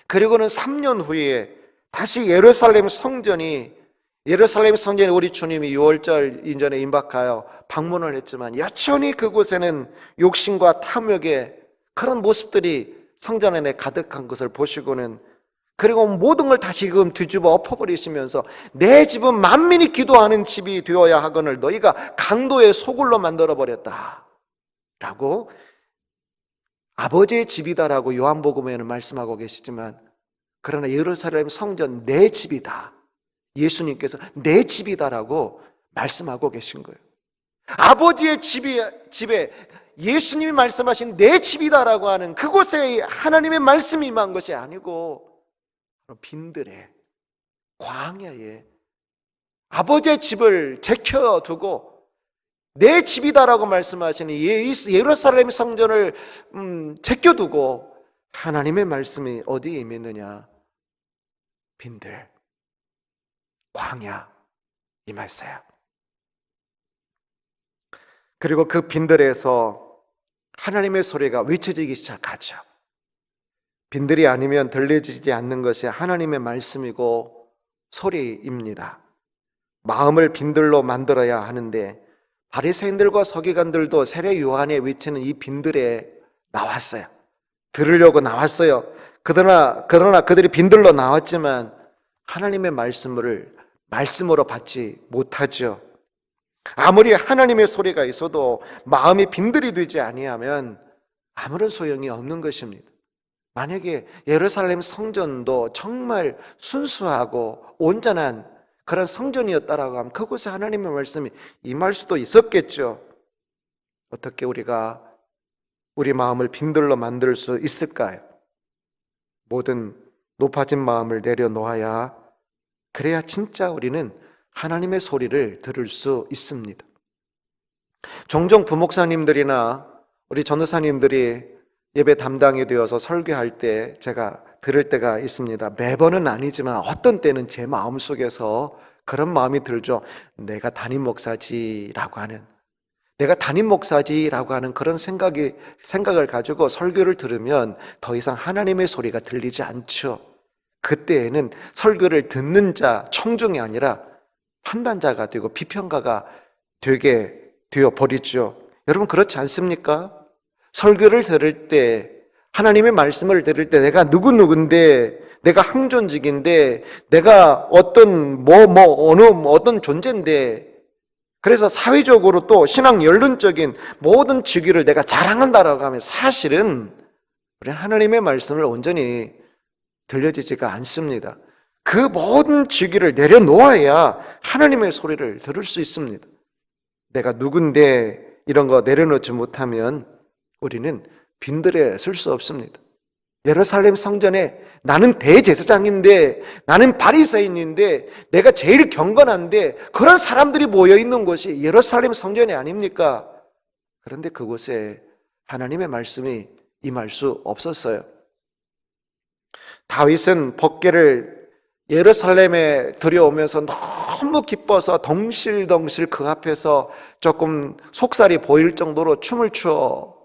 그리고는 3년 후에 다시 예루살렘 성전이 예루살렘 성전에 우리 주님이 6월절 이전에 임박하여 방문을 했지만 여전히 그곳에는 욕심과 탐욕의 그런 모습들이 성전 안에 가득한 것을 보시고는, 그리고 모든 걸 다시금 뒤집어 엎어버리시면서 내 집은 만민이 기도하는 집이 되어야 하거늘 너희가 강도의 소굴로 만들어버렸다 라고 아버지의 집이다라고 요한복음에는 말씀하고 계시지만, 그러나 예루살렘 성전 내 집이다, 예수님께서 내 집이다라고 말씀하고 계신 거예요. 아버지의 집에 예수님이 말씀하신 내 집이다라고 하는 그곳에 하나님의 말씀이 임한 것이 아니고 빈들에, 광야에 아버지의 집을 제켜두고 내 집이다라고 말씀하시는 예루살렘 성전을 제껴두고 하나님의 말씀이 어디에 임했느냐? 빈들, 광야 임했어요. 그리고 그 빈들에서 하나님의 소리가 외쳐지기 시작하죠. 빈들이 아니면 들려지지 않는 것이 하나님의 말씀이고 소리입니다. 마음을 빈들로 만들어야 하는데 바리새인들과 서기관들도 세례 요한의 외치는 이 빈들에 나왔어요. 들으려고 나왔어요. 그러나 그들이 빈들로 나왔지만 하나님의 말씀으로 받지 못하죠. 아무리 하나님의 소리가 있어도 마음이 빈들이 되지 아니하면 아무런 소용이 없는 것입니다. 만약에 예루살렘 성전도 정말 순수하고 온전한 그런 성전이었다라고 하면 그곳에 하나님의 말씀이 임할 수도 있었겠죠. 어떻게 우리가 우리 마음을 빈들로 만들 수 있을까요? 모든 높아진 마음을 내려놓아야, 그래야 진짜 우리는 하나님의 소리를 들을 수 있습니다. 종종 부목사님들이나 우리 전도사님들이 예배 담당이 되어서 설교할 때 제가 들을 때가 있습니다. 매번은 아니지만 어떤 때는 제 마음속에서 그런 마음이 들죠. 내가 담임 목사지라고 하는 그런 생각을 가지고 설교를 들으면 더 이상 하나님의 소리가 들리지 않죠. 그때에는 설교를 듣는 자, 청중이 아니라 판단자가 되고 비평가가 되게 되어버리죠. 여러분 그렇지 않습니까? 설교를 들을 때, 하나님의 말씀을 들을 때 내가 누군데, 내가 항존직인데, 내가 어떤 어떤 존재인데, 그래서 사회적으로 또 신앙 연륜적인 모든 직위를 내가 자랑한다라고 하면 사실은 우리는 하나님의 말씀을 온전히 들려지지가 않습니다. 그 모든 직위를 내려놓아야 하나님의 소리를 들을 수 있습니다. 내가 누군데 이런 거 내려놓지 못하면 우리는 빈들에 쓸 수 없습니다. 예루살렘 성전에 나는 대제사장인데, 나는 바리새인인데, 내가 제일 경건한데 그런 사람들이 모여 있는 곳이 예루살렘 성전이 아닙니까? 그런데 그곳에 하나님의 말씀이 임할 수 없었어요. 다윗은 법궤를 예루살렘에 들여오면서 너무 기뻐서 덩실덩실 그 앞에서 조금 속살이 보일 정도로 춤을 추었죠.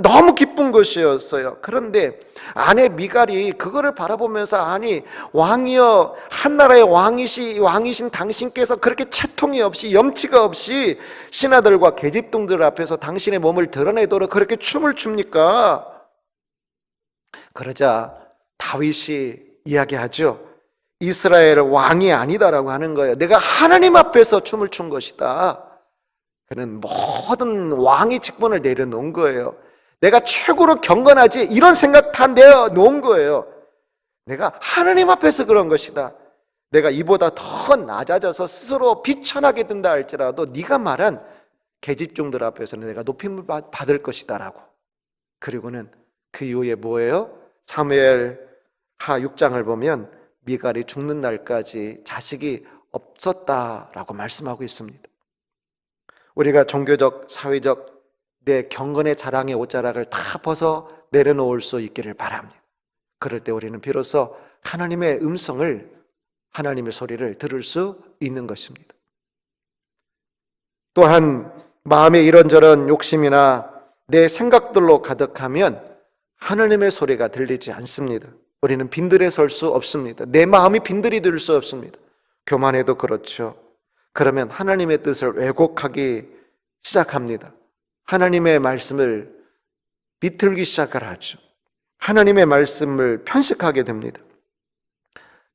너무 기쁜 것이었어요. 그런데 아내 미갈이 그거를 바라보면서, 아니 왕이여, 한나라의 왕이신 당신께서 그렇게 채통이 없이 염치가 없이 신하들과 계집종들 앞에서 당신의 몸을 드러내도록 그렇게 춤을 춥니까? 그러자 다윗이 이야기하죠. 이스라엘 왕이 아니다라고 하는 거예요. 내가 하나님 앞에서 춤을 춘 것이다. 그는 모든 왕의 직분을 내려놓은 거예요. 내가 최고로 경건하지 이런 생각 다 내려놓은 거예요. 내가 하나님 앞에서 그런 것이다. 내가 이보다 더 낮아져서 스스로 비천하게 된다 할지라도 네가 말한 계집종들 앞에서는 내가 높임을 받을 것이다 라고. 그리고는 그 이후에 뭐예요? 사무엘 하 6장을 보면 미갈이 죽는 날까지 자식이 없었다라고 말씀하고 있습니다. 우리가 종교적, 사회적 내 경건의 자랑의 옷자락을 다 벗어 내려놓을 수 있기를 바랍니다. 그럴 때 우리는 비로소 하나님의 음성을, 하나님의 소리를 들을 수 있는 것입니다. 또한 마음에 이런저런 욕심이나 내 생각들로 가득하면 하나님의 소리가 들리지 않습니다. 우리는 빈들에 설 수 없습니다. 내 마음이 빈들이 될 수 없습니다. 교만해도 그렇죠. 그러면 하나님의 뜻을 왜곡하기 시작합니다. 하나님의 말씀을 비틀기 시작을 하죠. 하나님의 말씀을 편식하게 됩니다.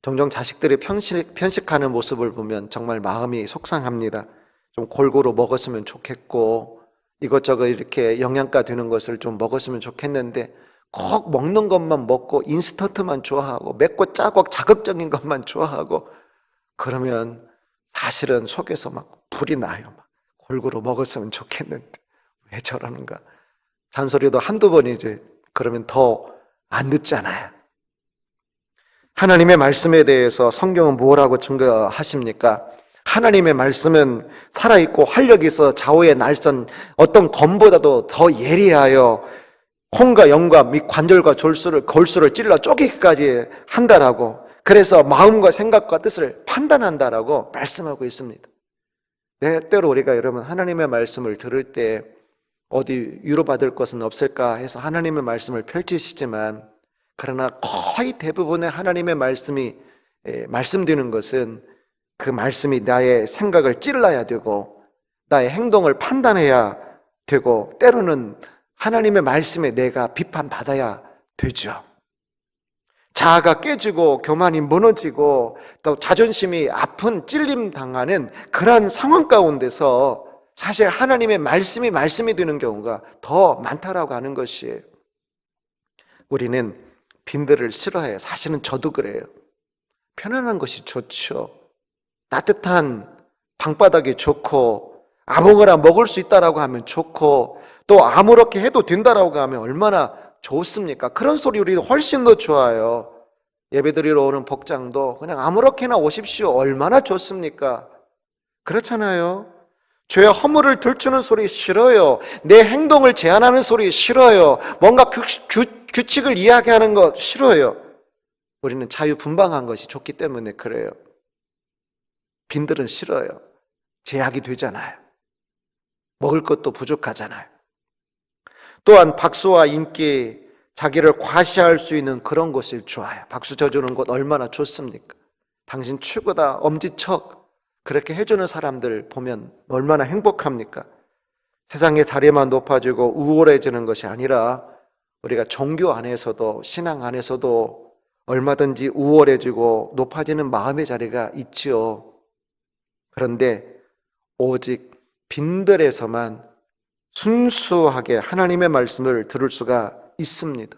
종종 자식들이 편식하는 모습을 보면 정말 마음이 속상합니다. 좀 골고루 먹었으면 좋겠고 이것저것 이렇게 영양가 되는 것을 좀 먹었으면 좋겠는데 꼭 먹는 것만 먹고 인스턴트만 좋아하고 맵고 짜고 자극적인 것만 좋아하고 그러면 사실은 속에서 막 불이 나요. 막 골고루 먹었으면 좋겠는데 왜 저러는가. 잔소리도 한두 번이지 그러면 더 안 듣잖아요. 하나님의 말씀에 대해서 성경은 무엇라고 증거하십니까? 하나님의 말씀은 살아있고 활력이 있어 좌우의 날선 어떤 검보다도 더 예리하여 혼과 영과 및 관절과 골수를 찔러 쪼개기까지 한다라고, 그래서 마음과 생각과 뜻을 판단한다라고 말씀하고 있습니다. 때로 우리가 여러분 하나님의 말씀을 들을 때 어디 위로받을 것은 없을까 해서 하나님의 말씀을 펼치시지만, 그러나 거의 대부분의 하나님의 말씀이 말씀되는 것은 그 말씀이 나의 생각을 찔러야 되고 나의 행동을 판단해야 되고 때로는 하나님의 말씀에 내가 비판받아야 되죠. 자아가 깨지고 교만이 무너지고 또 자존심이 아픈 찔림 당하는 그런 상황 가운데서 사실 하나님의 말씀이 되는 경우가 더 많다라고 하는 것이에요. 우리는 빈들을 싫어해요. 사실은 저도 그래요. 편안한 것이 좋죠. 따뜻한 방바닥이 좋고 아무거나 먹을 수 있다라고 하면 좋고 또 아무렇게 해도 된다라고 하면 얼마나 좋습니까? 그런 소리 우리 훨씬 더 좋아요. 예배드리러 오는 복장도 그냥 아무렇게나 오십시오. 얼마나 좋습니까? 그렇잖아요. 죄의 허물을 들추는 소리 싫어요. 내 행동을 제한하는 소리 싫어요. 뭔가 규칙을 이야기하는 거 싫어요. 우리는 자유분방한 것이 좋기 때문에 그래요. 빈들은 싫어요. 제약이 되잖아요. 먹을 것도 부족하잖아요. 또한 박수와 인기, 자기를 과시할 수 있는 그런 것을 좋아해요. 박수 쳐주는 것 얼마나 좋습니까? 당신 최고다, 엄지척, 그렇게 해주는 사람들 보면 얼마나 행복합니까? 세상의 자리만 높아지고 우월해지는 것이 아니라 우리가 종교 안에서도 신앙 안에서도 얼마든지 우월해지고 높아지는 마음의 자리가 있지요. 그런데 오직 빈들에서만 순수하게 하나님의 말씀을 들을 수가 있습니다.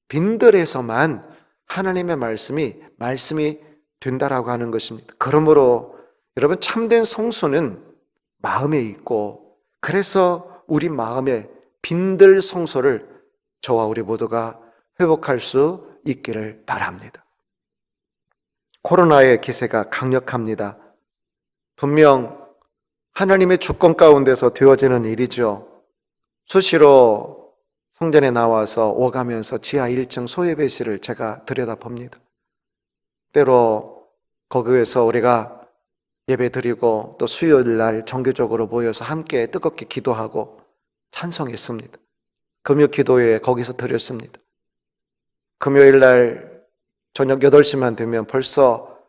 빈들에서만 하나님의 말씀이 된다라고 하는 것입니다. 그러므로 여러분 참된 성수는 마음에 있고, 그래서 우리 마음에 빈들 성소를 저와 우리 모두가 회복할 수 있기를 바랍니다. 코로나의 기세가 강력합니다. 분명 하나님의 주권 가운데서 되어지는 일이죠. 수시로 성전에 나와서 오가면서 지하 1층 소예배실을 제가 들여다봅니다. 때로 거기에서 우리가 예배드리고 또 수요일 날 정기적으로 모여서 함께 뜨겁게 기도하고 찬송했습니다. 금요 기도회 거기서 드렸습니다. 금요일 날 저녁 8시만 되면 벌써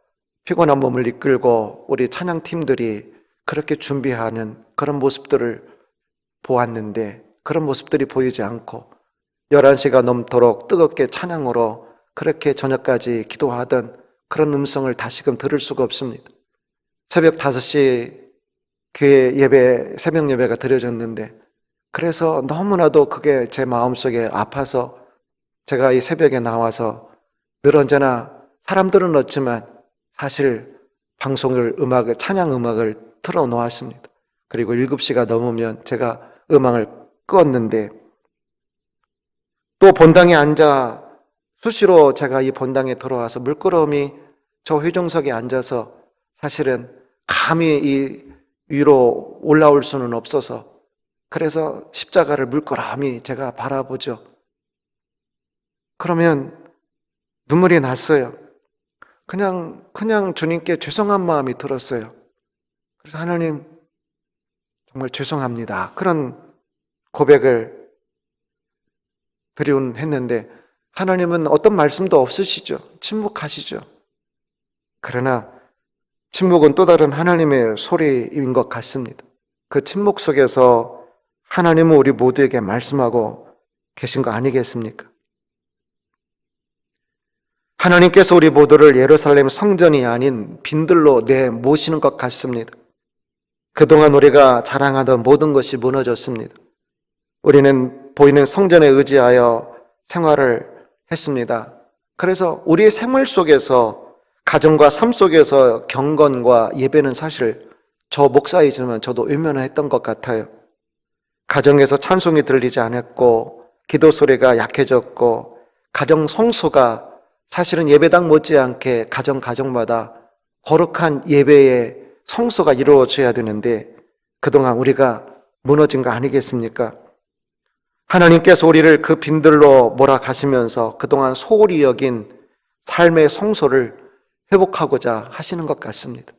피곤한 몸을 이끌고 우리 찬양팀들이 그렇게 준비하는 그런 모습들을 보았는데, 그런 모습들이 보이지 않고 11시가 넘도록 뜨겁게 찬양으로 그렇게 저녁까지 기도하던 그런 음성을 다시금 들을 수가 없습니다. 새벽 5시 교회 예배, 새벽 예배가 드려졌는데, 그래서 너무나도 그게 제 마음속에 아파서 제가 이 새벽에 나와서 늘 언제나 사람들은 없지만 사실 찬양 음악을 틀어 놓았습니다. 그리고 7시가 넘으면 제가 음악을 껐는데, 또 본당에 앉아 수시로 제가 이 본당에 들어와서 물끄러미 저 회중석에 앉아서 사실은 감히 이 위로 올라올 수는 없어서, 그래서 십자가를 물끄러미 제가 바라보죠. 그러면 눈물이 났어요. 그냥 주님께 죄송한 마음이 들었어요. 그래서 하나님 정말 죄송합니다, 그런 고백을 했는데 하나님은 어떤 말씀도 없으시죠. 침묵하시죠. 그러나 침묵은 또 다른 하나님의 소리인 것 같습니다. 그 침묵 속에서 하나님은 우리 모두에게 말씀하고 계신 거 아니겠습니까? 하나님께서 우리 모두를 예루살렘 성전이 아닌 빈들로 내모시는 것 같습니다. 그동안 우리가 자랑하던 모든 것이 무너졌습니다. 우리는 보이는 성전에 의지하여 생활을 했습니다. 그래서 우리의 생활 속에서, 가정과 삶 속에서 경건과 예배는 사실 저 목사이지만 저도 외면했던 것 같아요. 가정에서 찬송이 들리지 않았고, 기도 소리가 약해졌고, 가정 성소가 사실은 예배당 못지않게 가정마다 거룩한 예배의 성소가 이루어져야 되는데 그동안 우리가 무너진 거 아니겠습니까? 하나님께서 우리를 그 빈들로 몰아가시면서 그동안 소홀히 여긴 삶의 성소를 회복하고자 하시는 것 같습니다.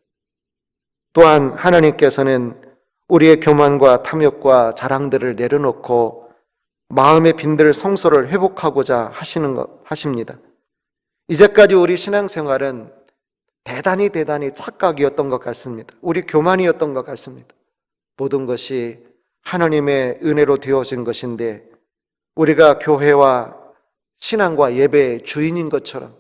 또한 하나님께서는 우리의 교만과 탐욕과 자랑들을 내려놓고 마음의 빈들 성소를 회복하고자 하십니다. 이제까지 우리 신앙생활은 대단히 착각이었던 것 같습니다. 우리 교만이었던 것 같습니다. 모든 것이 하나님의 은혜로 되어진 것인데 우리가 교회와 신앙과 예배의 주인인 것처럼,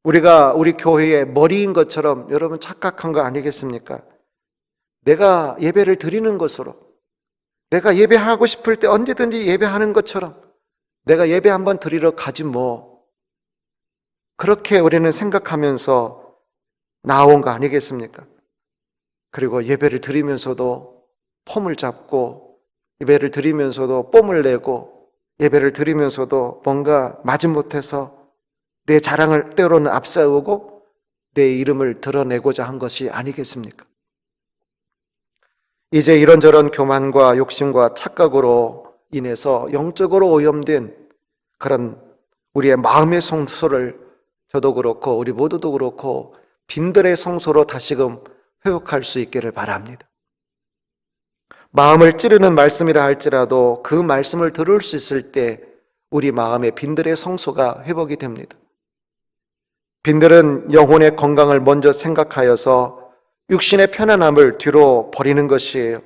우리가 우리 교회의 머리인 것처럼 여러분 착각한 거 아니겠습니까? 내가 예배를 드리는 것으로, 내가 예배하고 싶을 때 언제든지 예배하는 것처럼 내가 예배 한번 드리러 가지 뭐, 그렇게 우리는 생각하면서 나온 거 아니겠습니까? 그리고 예배를 드리면서도 폼을 잡고, 예배를 드리면서도 뽐을 내고, 예배를 드리면서도 뭔가 마지못해서 내 자랑을 때로는 앞세우고 내 이름을 드러내고자 한 것이 아니겠습니까? 이제 이런저런 교만과 욕심과 착각으로 인해서 영적으로 오염된 그런 우리의 마음의 성소를 저도 그렇고 우리 모두도 그렇고 빈들의 성소로 다시금 회복할 수 있기를 바랍니다. 마음을 찌르는 말씀이라 할지라도 그 말씀을 들을 수 있을 때 우리 마음의 빈들의 성소가 회복이 됩니다. 빈들은 영혼의 건강을 먼저 생각하여서 육신의 편안함을 뒤로 버리는 것이에요.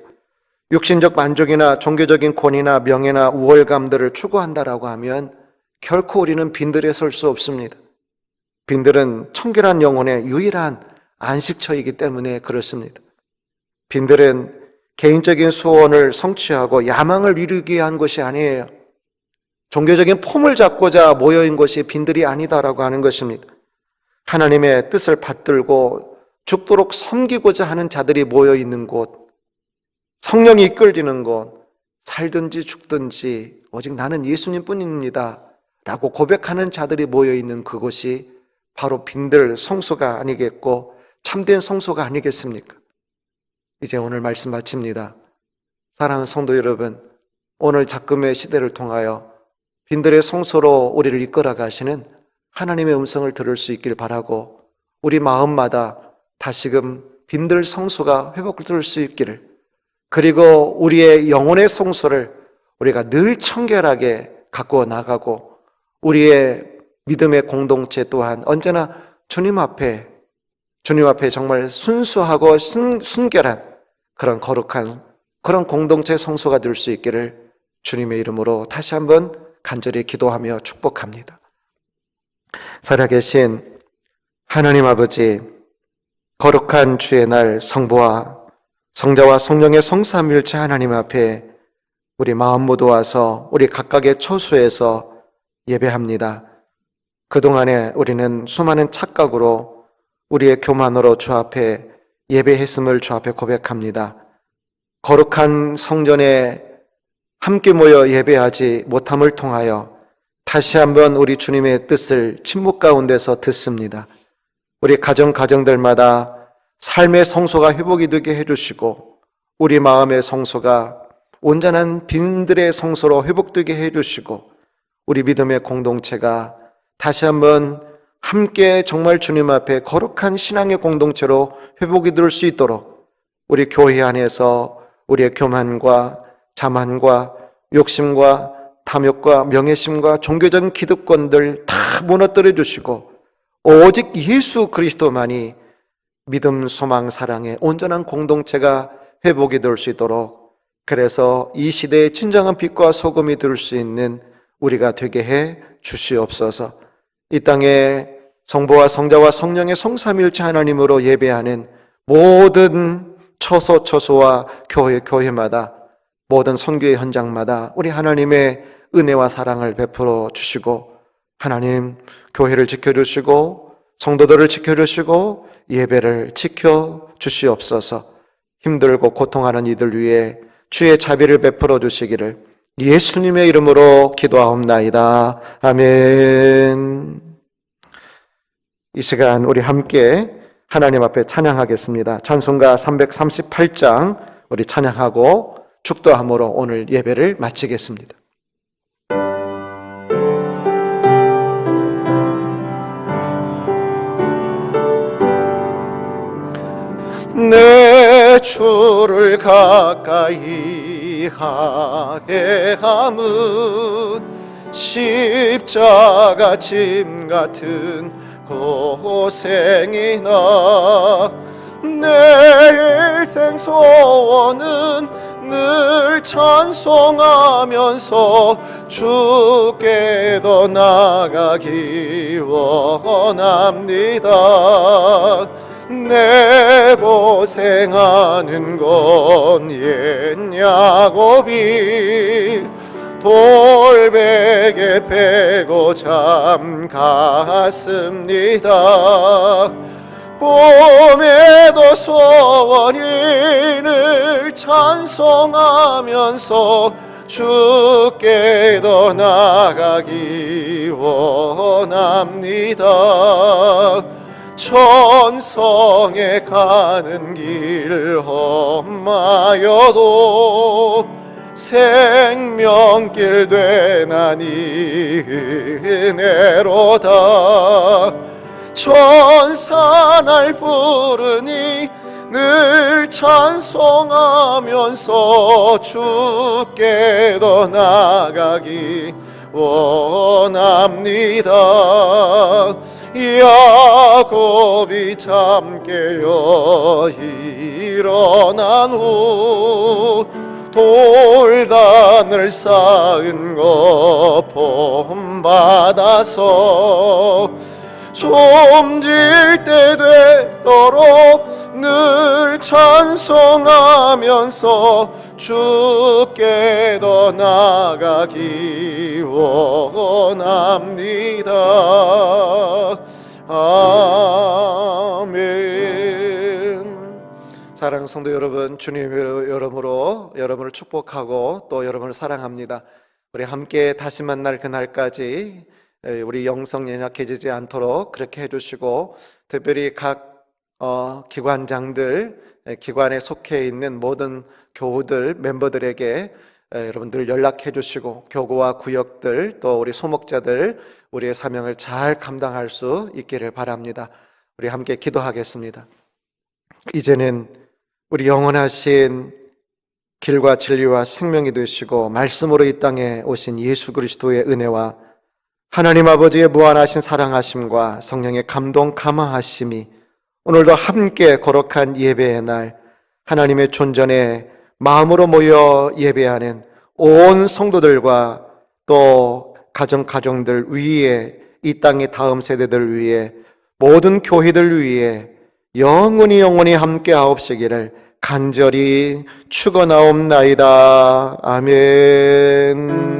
육신적 만족이나 종교적인 권위나 명예나 우월감들을 추구한다라고 하면 결코 우리는 빈들에 설 수 없습니다. 빈들은 청결한 영혼의 유일한 안식처이기 때문에 그렇습니다. 빈들은 개인적인 소원을 성취하고 야망을 이루기 위한 것이 아니에요. 종교적인 폼을 잡고자 모여인 것이 빈들이 아니다라고 하는 것입니다. 하나님의 뜻을 받들고 죽도록 섬기고자 하는 자들이 모여있는 곳, 성령이 이끌리는 곳, 살든지 죽든지 오직 나는 예수님 뿐입니다 라고 고백하는 자들이 모여있는 그곳이 바로 빈들 성소가 아니겠고 참된 성소가 아니겠습니까? 이제 오늘 말씀 마칩니다. 사랑하는 성도 여러분, 오늘 작금의 시대를 통하여 빈들의 성소로 우리를 이끌어 가시는 하나님의 음성을 들을 수 있길 바라고, 우리 마음마다 다시금 빈들 성소가 회복될 수 있기를, 그리고 우리의 영혼의 성소를 우리가 늘 청결하게 가꾸어 나가고 우리의 믿음의 공동체 또한 언제나 주님 앞에 정말 순수하고 순결한 그런 거룩한 그런 공동체 성소가 될 수 있기를 주님의 이름으로 다시 한번 간절히 기도하며 축복합니다. 살아계신 하나님 아버지, 거룩한 주의 날 성부와 성자와 성령의 성삼위일체 하나님 앞에 우리 마음 모두 와서 우리 각각의 처소에서 예배합니다. 그동안에 우리는 수많은 착각으로 우리의 교만으로 주 앞에 예배했음을 주 앞에 고백합니다. 거룩한 성전에 함께 모여 예배하지 못함을 통하여 다시 한번 우리 주님의 뜻을 침묵 가운데서 듣습니다. 우리 가정들마다 삶의 성소가 회복이 되게 해주시고 우리 마음의 성소가 온전한 빈들의 성소로 회복되게 해주시고 우리 믿음의 공동체가 다시 한번 함께 정말 주님 앞에 거룩한 신앙의 공동체로 회복이 될 수 있도록 우리 교회 안에서 우리의 교만과 자만과 욕심과 탐욕과 명예심과 종교적인 기득권들 다 무너뜨려 주시고 오직 예수 그리스도만이 믿음, 소망, 사랑의 온전한 공동체가 회복이 될 수 있도록, 그래서 이 시대의 진정한 빛과 소금이 될 수 있는 우리가 되게 해 주시옵소서. 이 땅에 성부와 성자와 성령의 성삼위일체 하나님으로 예배하는 모든 처소와 교회마다, 모든 선교의 현장마다 우리 하나님의 은혜와 사랑을 베풀어 주시고, 하나님 교회를 지켜주시고 성도들을 지켜주시고 예배를 지켜주시옵소서. 힘들고 고통하는 이들 위해 주의 자비를 베풀어 주시기를 예수님의 이름으로 기도하옵나이다. 아멘. 이 시간 우리 함께 하나님 앞에 찬양하겠습니다. 찬송가 338장 우리 찬양하고 축도함으로 오늘 예배를 마치겠습니다. 내 주를 가까이 하게 함은 십자가 짐 같은 고생이나 내 일생 소원은 늘 찬송하면서 주께 더 나아가기 원합니다. 내 고생하는 건 옛 야곱이 돌베개 패고 잠 갔습니다. 봄에도 소원이 늘 찬송하면서 주께 더 나아가기 원합니다. 천성에 가는 길 험하여도 생명길 되나니 은혜로다. 천사 날 부르니 늘 찬송하면서 주께 더 나아가기 원합니다. 야곱이 잠 깨어 일어난 후 돌단을 쌓은 거 본받아서 숨질 때 되도록 늘 찬송하면서 주께 더 나아가기 원합니다. 아멘. 사랑하는 성도 여러분, 주님의 이름으로 여러분을 축복하고 또 여러분을 사랑합니다. 우리 함께 다시 만날 그날까지 우리 영성 연약해지지 않도록 그렇게 해주시고, 특별히 각 기관장들, 기관에 속해 있는 모든 교우들, 멤버들에게 여러분들 연락해 주시고, 교구와 구역들, 또 우리 소목자들 우리의 사명을 잘 감당할 수 있기를 바랍니다. 우리 함께 기도하겠습니다. 이제는 우리 영원하신 길과 진리와 생명이 되시고 말씀으로 이 땅에 오신 예수 그리스도의 은혜와 하나님 아버지의 무한하신 사랑하심과 성령의 감동 감화하심이 오늘도 함께 거룩한 예배의 날, 하나님의 존전에 마음으로 모여 예배하는 온 성도들과 또 가정들 위에, 이 땅의 다음 세대들 위에, 모든 교회들 위에 영원히 함께 하옵시기를 간절히 축원하옵나이다. 아멘.